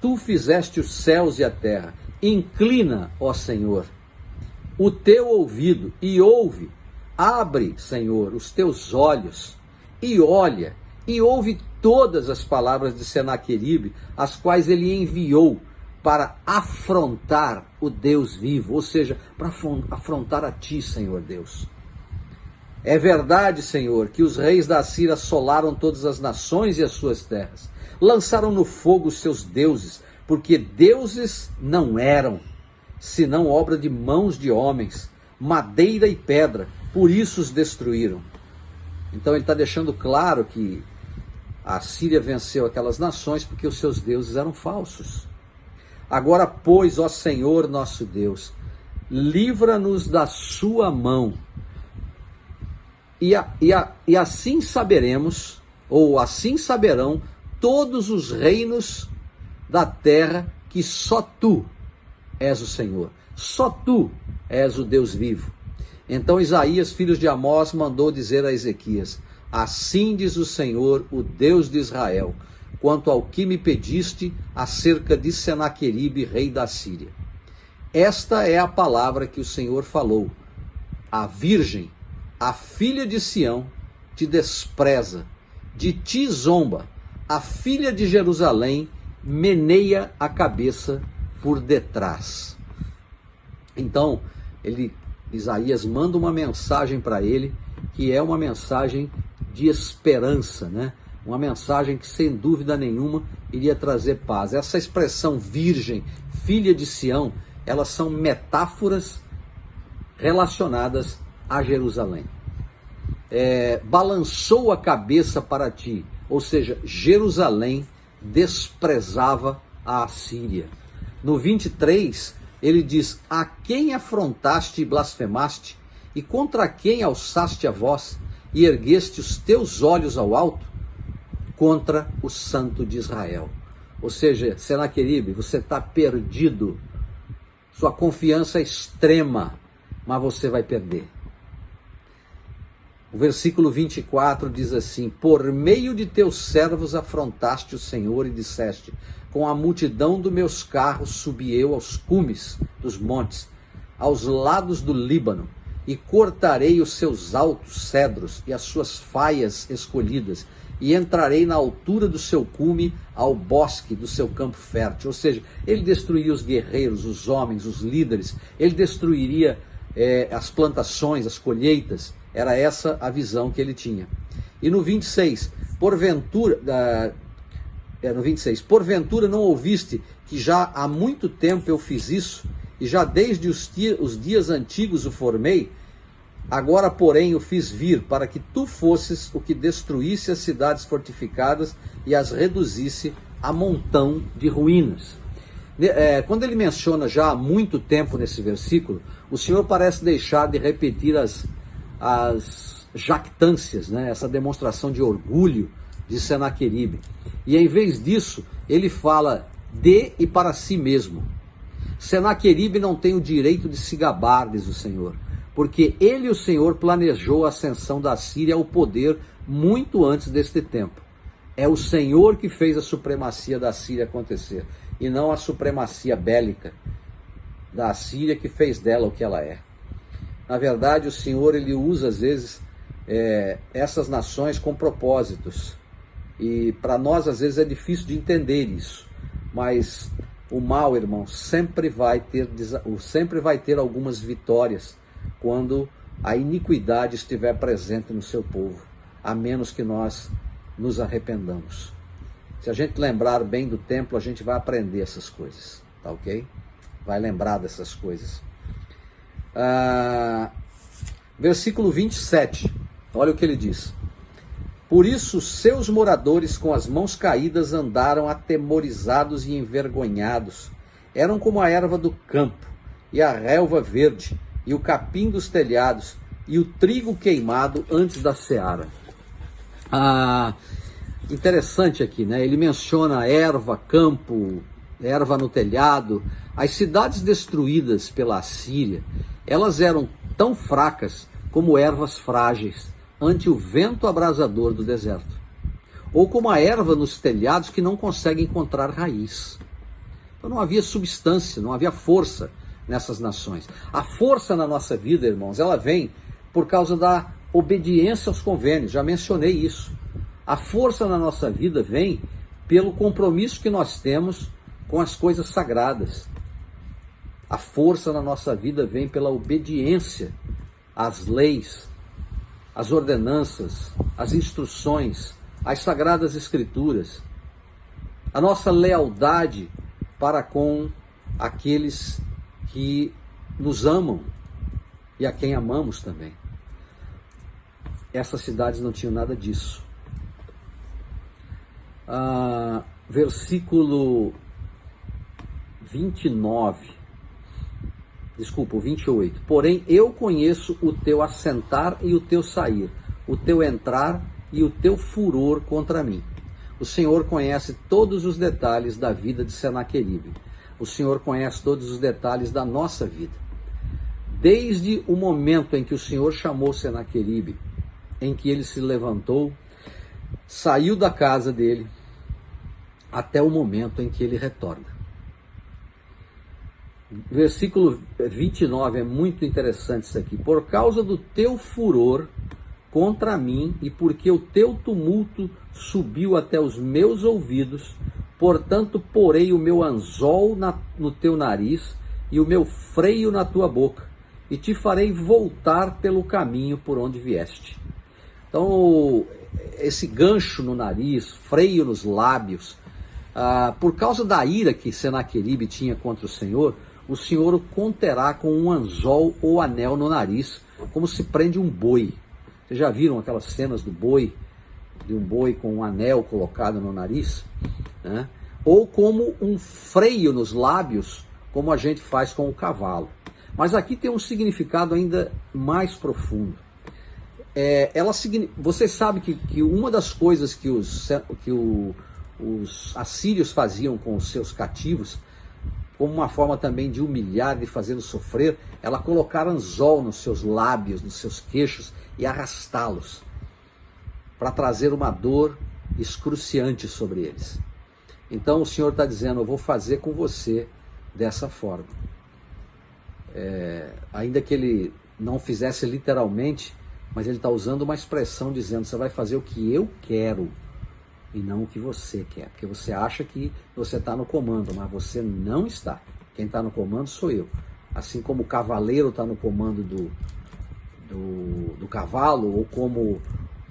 Speaker 1: Tu fizeste os céus e a terra. Inclina, ó Senhor, o teu ouvido e ouve. Abre, Senhor, os teus olhos e olha, e ouve todas as palavras de Senaqueribe, as quais ele enviou para afrontar o Deus vivo, ou seja, para afrontar a ti, Senhor Deus. É verdade, Senhor, que os reis da Síria assolaram todas as nações e as suas terras, lançaram no fogo os seus deuses, porque deuses não eram, senão obra de mãos de homens, madeira e pedra, por isso os destruíram. Então ele está deixando claro que a Síria venceu aquelas nações porque os seus deuses eram falsos. Agora, pois, ó Senhor nosso Deus, livra-nos da sua mão, e assim saberemos, ou assim saberão todos os reinos da terra, que só tu és o Senhor, só tu és o Deus vivo. Então Isaías, filho de Amós, mandou dizer a Ezequias, assim diz o Senhor, o Deus de Israel, quanto ao que me pediste acerca de Senaqueribe, rei da Síria. Esta é a palavra que o Senhor falou. A virgem, a filha de Sião, te despreza, de ti zomba, a filha de Jerusalém meneia a cabeça por detrás. Então, Isaías manda uma mensagem para ele, que é uma mensagem de esperança, né? Uma mensagem que, sem dúvida nenhuma, iria trazer paz. Essa expressão virgem, filha de Sião, elas são metáforas relacionadas a Jerusalém. Balançou a cabeça para ti, ou seja, Jerusalém desprezava a Assíria. No 23, ele diz, a quem afrontaste e blasfemaste, e contra quem alçaste a voz, e ergueste os teus olhos ao alto? contra o Santo de Israel. Ou seja, Senaqueribe, você está perdido. Sua confiança é extrema, mas você vai perder. O versículo 24 diz assim: por meio de teus servos afrontaste o Senhor e disseste: com a multidão dos meus carros subi eu aos cumes dos montes, aos lados do Líbano, e cortarei os seus altos cedros e as suas faias escolhidas, e entrarei na altura do seu cume ao bosque do seu campo fértil. Ou seja, ele destruiria os guerreiros, os homens, os líderes, ele destruiria as plantações, as colheitas. Era essa a visão que ele tinha. E no 26, porventura não ouviste que já há muito tempo eu fiz isso, e já desde os dias antigos o formei? Agora, porém, o fiz vir para que tu fosses o que destruísse as cidades fortificadas e as reduzisse a montão de ruínas. Quando ele menciona já há muito tempo nesse versículo, o Senhor parece deixar de repetir as jactâncias, né? Essa demonstração de orgulho de Senaqueribe. E em vez disso, ele fala de e para si mesmo. Senaqueribe não tem o direito de se gabar, diz o Senhor, porque ele, o Senhor, planejou a ascensão da Síria ao poder muito antes deste tempo. É o Senhor que fez a supremacia da Síria acontecer, e não a supremacia bélica da Síria que fez dela o que ela é. Na verdade, o Senhor, ele usa às vezes essas nações com propósitos, e para nós às vezes é difícil de entender isso, mas o mal, irmão, sempre vai ter algumas vitórias quando a iniquidade estiver presente no seu povo, a menos que nós nos arrependamos. Se a gente lembrar bem do templo, a gente vai aprender essas coisas, tá ok? Vai lembrar dessas coisas. Versículo 27, olha o que ele diz: por isso seus moradores com as mãos caídas andaram atemorizados e envergonhados, eram como a erva do campo, e a relva verde, e o capim dos telhados, e o trigo queimado antes da seara. Interessante aqui, né? Ele menciona erva, campo, erva no telhado. As cidades destruídas pela Assíria, elas eram tão fracas como ervas frágeis ante o vento abrasador do deserto, ou como a erva nos telhados que não consegue encontrar raiz. Então não havia substância, não havia força nessas nações. A força na nossa vida, irmãos, ela vem por causa da obediência aos convênios, já mencionei isso. A força na nossa vida vem pelo compromisso que nós temos com as coisas sagradas. A força na nossa vida vem pela obediência às leis, às ordenanças, às instruções, às sagradas escrituras. A nossa lealdade para com aqueles que nos amam e a quem amamos também. Essas cidades não tinham nada disso. Versículo 28. Porém, eu conheço o teu assentar e o teu sair, o teu entrar e o teu furor contra mim. O Senhor conhece todos os detalhes da vida de Senaqueribe. O Senhor conhece todos os detalhes da nossa vida. Desde o momento em que o Senhor chamou Senaqueribe, em que ele se levantou, saiu da casa dele, até o momento em que ele retorna. Versículo 29 é muito interessante isso aqui. Por causa do teu furor contra mim e porque o teu tumulto subiu até os meus ouvidos, portanto porei o meu anzol no teu nariz e o meu freio na tua boca, e te farei voltar pelo caminho por onde vieste. Então, esse gancho no nariz, freio nos lábios, por causa da ira que Senaqueribe tinha contra o Senhor o conterá com um anzol ou anel no nariz, como se prende um boi. Vocês já viram aquelas cenas do boi, de um boi com um anel colocado no nariz? Né? Ou como um freio nos lábios, como a gente faz com o cavalo. Mas aqui tem um significado ainda mais profundo. você sabe que uma das coisas que os assírios faziam com os seus cativos, como uma forma também de humilhar, de fazê-los sofrer, ela colocar anzol nos seus lábios, nos seus queixos e arrastá-los, para trazer uma dor excruciante sobre eles. Então o Senhor está dizendo, eu vou fazer com você dessa forma. Ainda que ele não fizesse literalmente, mas ele está usando uma expressão dizendo, você vai fazer o que eu quero e não o que você quer, porque você acha que você está no comando, mas você não está. Quem está no comando sou eu. Assim como o cavaleiro está no comando do cavalo, ou como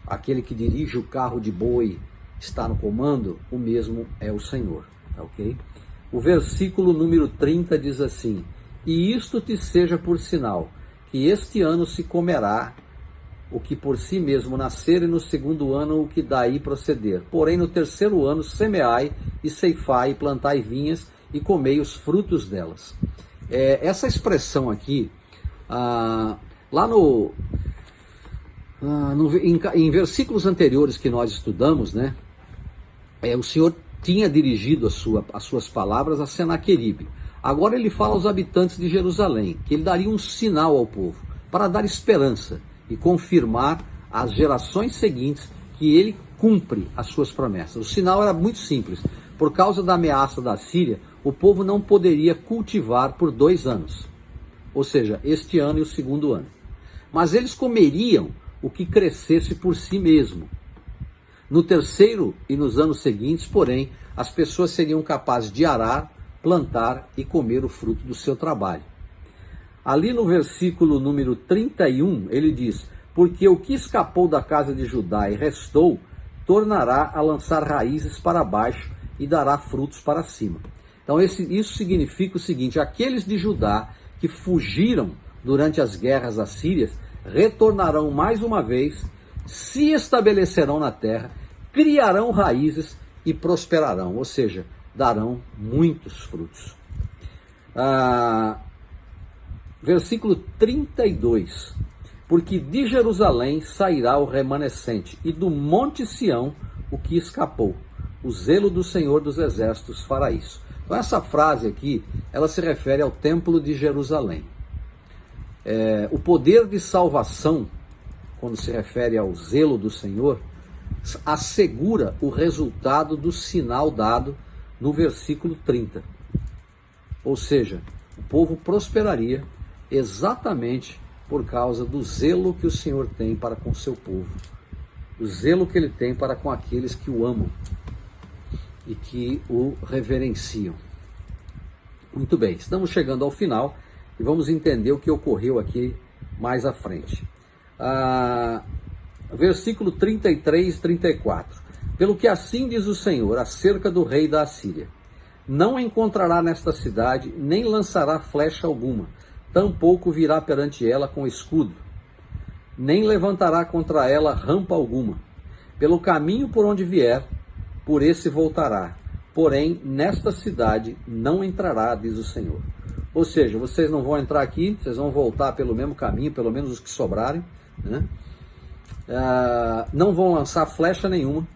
Speaker 1: aquele que dirige o carro de boi está no comando, o mesmo é o Senhor, tá ok? O versículo número 30 diz assim, e isto te seja por sinal, que este ano se comerá o que por si mesmo nascer, e no segundo ano o que daí proceder. Porém, no terceiro ano semeai e ceifai, e plantai vinhas e comei os frutos delas. Essa expressão aqui, lá em versículos anteriores que nós estudamos, né, o Senhor tinha dirigido as suas palavras a Senaqueribe. Agora ele fala aos habitantes de Jerusalém, que ele daria um sinal ao povo, para dar esperança e confirmar às gerações seguintes que ele cumpre as suas promessas. O sinal era muito simples. Por causa da ameaça da Síria, o povo não poderia cultivar por 2 anos. Ou seja, este ano e o segundo ano. Mas eles comeriam o que crescesse por si mesmo. No terceiro e nos anos seguintes, porém, as pessoas seriam capazes de arar, plantar e comer o fruto do seu trabalho. Ali no versículo número 31, ele diz, porque o que escapou da casa de Judá e restou, tornará a lançar raízes para baixo e dará frutos para cima. Então isso significa o seguinte, aqueles de Judá que fugiram durante as guerras assírias, retornarão mais uma vez, se estabelecerão na terra, criarão raízes e prosperarão, ou seja, darão muitos frutos. Versículo 32, porque de Jerusalém sairá o remanescente, e do monte Sião o que escapou. O zelo do Senhor dos Exércitos fará isso. Então essa frase aqui, ela se refere ao templo de Jerusalém. O poder de salvação, quando se refere ao zelo do Senhor, assegura o resultado do sinal dado no versículo 30. Ou seja, o povo prosperaria exatamente por causa do zelo que o Senhor tem para com o seu povo, o zelo que ele tem para com aqueles que o amam e que o reverenciam. Muito bem, estamos chegando ao final e vamos entender o que ocorreu aqui mais à frente. Versículo 33 e 34. Pelo que assim diz o Senhor acerca do rei da Assíria, não encontrará nesta cidade, nem lançará flecha alguma, tampouco virá perante ela com escudo, nem levantará contra ela rampa alguma. Pelo caminho por onde vier, por esse voltará. Porém, nesta cidade não entrará, diz o Senhor. Ou seja, vocês não vão entrar aqui, vocês vão voltar pelo mesmo caminho, pelo menos os que sobrarem, né? Não vão lançar flecha nenhuma,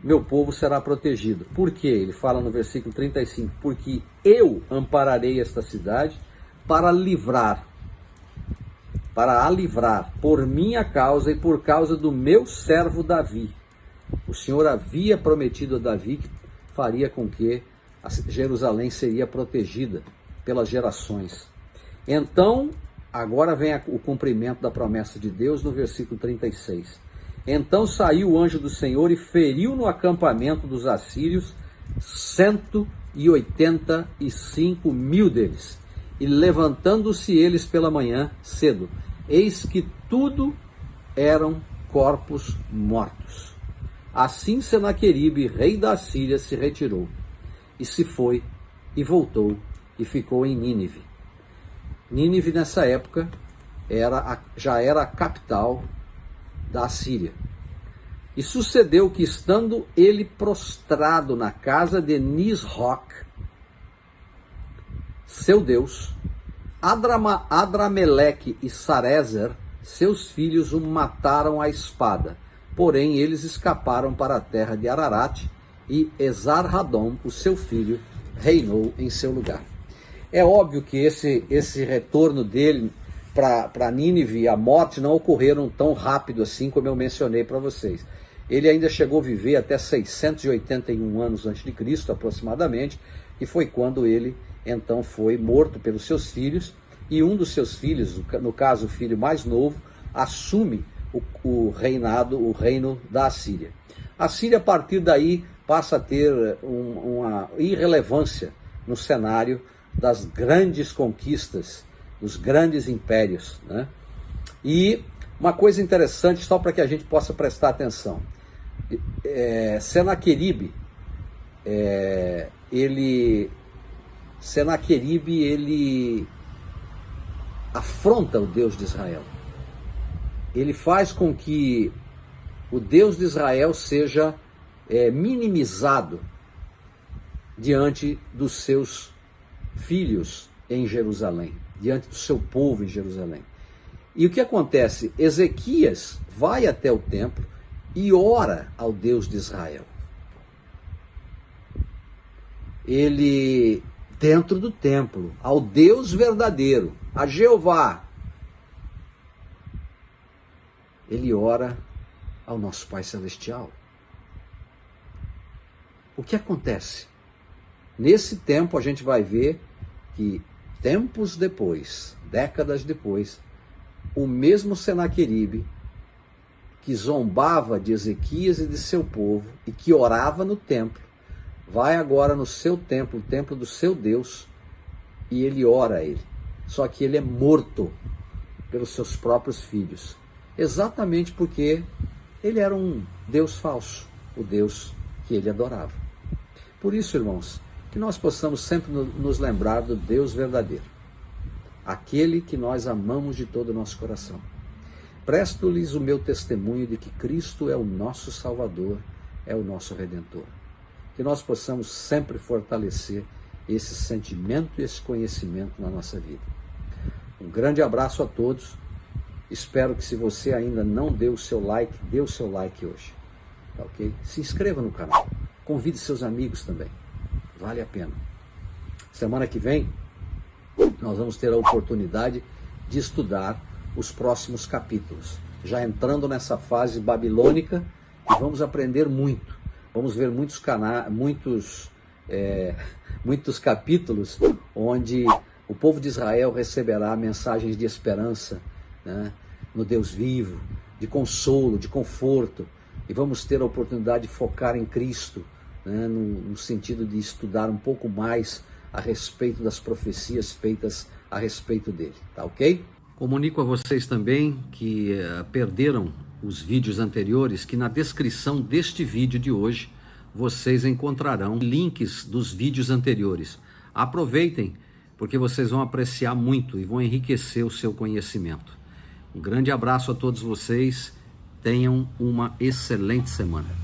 Speaker 1: meu povo será protegido. Por quê? Ele fala no versículo 35, porque eu ampararei esta cidade para a livrar por minha causa e por causa do meu servo Davi. O Senhor havia prometido a Davi que faria com que Jerusalém seria protegida pelas gerações. Então, agora vem o cumprimento da promessa de Deus no versículo 36. Então saiu o anjo do Senhor e feriu no acampamento dos assírios 185 mil deles. E levantando-se eles pela manhã cedo, eis que tudo eram corpos mortos. Assim Senaqueribe, rei da Assíria, se retirou, e se foi, e voltou, e ficou em Nínive. Nínive nessa época já era a capital da Assíria. E sucedeu que, estando ele prostrado na casa de Nisroch, seu Deus, Adrameleque e Sarezer, seus filhos o mataram à espada, porém eles escaparam para a terra de Ararat, e Esar-Hadom, o seu filho, reinou em seu lugar. É óbvio que esse retorno dele para Nínive e a morte não ocorreram tão rápido assim como eu mencionei para vocês. Ele ainda chegou a viver até 681 anos antes de Cristo, aproximadamente, e foi quando ele então foi morto pelos seus filhos, e um dos seus filhos, no caso o filho mais novo, assume o reino da Assíria. A Síria, a partir daí, passa a ter uma irrelevância no cenário das grandes conquistas, dos grandes impérios, né? E uma coisa interessante, só para que a gente possa prestar atenção, Senaqueribe, ele afronta o Deus de Israel. Ele faz com que o Deus de Israel seja minimizado diante dos seus filhos em Jerusalém, diante do seu povo em Jerusalém. E o que acontece? Ezequias vai até o templo e ora ao Deus de Israel. Ele, dentro do templo, ao Deus verdadeiro, a Jeová, ele ora ao nosso Pai Celestial. O que acontece? Nesse tempo a gente vai ver que tempos depois, décadas depois, o mesmo Senaqueribe que zombava de Ezequias e de seu povo e que orava no templo, vai agora no seu templo, o templo do seu Deus, e ele ora a ele. Só que ele é morto pelos seus próprios filhos, exatamente porque ele era um Deus falso, o Deus que ele adorava. Por isso, irmãos, que nós possamos sempre nos lembrar do Deus verdadeiro, aquele que nós amamos de todo o nosso coração. Presto-lhes o meu testemunho de que Cristo é o nosso Salvador, é o nosso Redentor. Que nós possamos sempre fortalecer esse sentimento e esse conhecimento na nossa vida. Um grande abraço a todos. Espero que, se você ainda não deu o seu like, dê o seu like hoje. Tá ok? Se inscreva no canal. Convide seus amigos também. Vale a pena. Semana que vem, nós vamos ter a oportunidade de estudar os próximos capítulos. Já entrando nessa fase babilônica, e vamos aprender muito. Vamos ver muitos capítulos onde o povo de Israel receberá mensagens de esperança, né, no Deus vivo, de consolo, de conforto, e vamos ter a oportunidade de focar em Cristo, né, no sentido de estudar um pouco mais a respeito das profecias feitas a respeito dele, tá ok? Comunico a vocês também que perderam os vídeos anteriores, que na descrição deste vídeo de hoje vocês encontrarão links dos vídeos anteriores. Aproveitem, porque vocês vão apreciar muito e vão enriquecer o seu conhecimento. Um grande abraço a todos vocês, tenham uma excelente semana.